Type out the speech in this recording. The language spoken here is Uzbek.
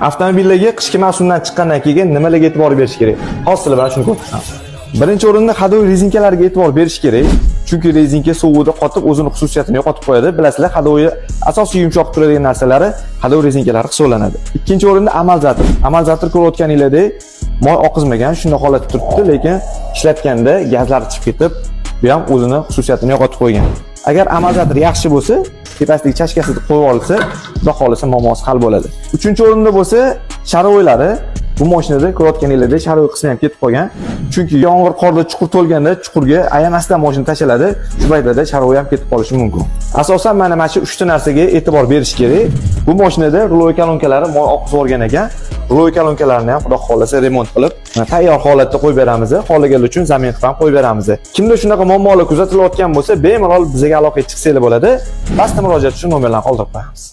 Avtomobillarga qishki mavsumdan chiqqandan keyin nimalarga e'tibor berish kerak? Hozir bilan shuni ko'rsatamiz. Birinchi o'rinda hadoviy rezinkalarga e'tibor berish kerak. Chunki rezinka suvida qotib o'zining xususiyatini yo'qotib qo'yadi. Bilasizlar, hadoviy asosiy yumshoq turadigan narsalari hadoviy rezinkalari hisoblanadi. Ikkinchi o'rinda amortizator. Amortizator ko'rayotganinglardek moy oqizmagan, shunday holatda turibdi, lekin ishlatganda gazlar chiqib ketib, bu ham o'zining xususiyatini yo'qotib qo'ygan. Agar amortizator yaxshi bo'lsa, tepasidagi chashkasini qo'yib olsa, xudo xolisa muammosi hal bo'ladi. Uchinchi o'rinda bo'lsa, sharovoylari. Bu mashinada ko'rayotganinglardek sharovoy qismi ham ketib qolgan. Chunki yomg'ir qorda chuqur to'lganda chuqurga ayamasdan mashina tashaladi. Shu paytlarda sharovoy ham ketib qolishi mumkin. Asosan mana shu 3 ta narsaga e'tibor berish kerak. Bu mashinada ruloy kolonkalari moy oqizib olgan ekan. Ruloy kolonkalarni ham xudo xolisa remont qilib, tayyor holatda qo'yib beramiz. Xohlaganlar uchun zamin qilib ham qo'yib beramiz. Kimda shunaqa muammolar kuzatilayotgan bo'lsa, bemalol bizga aloqaga chiqsanglar bo'ladi. Pastda murojaat uchun nomerlarni qoldirib qo'yamiz.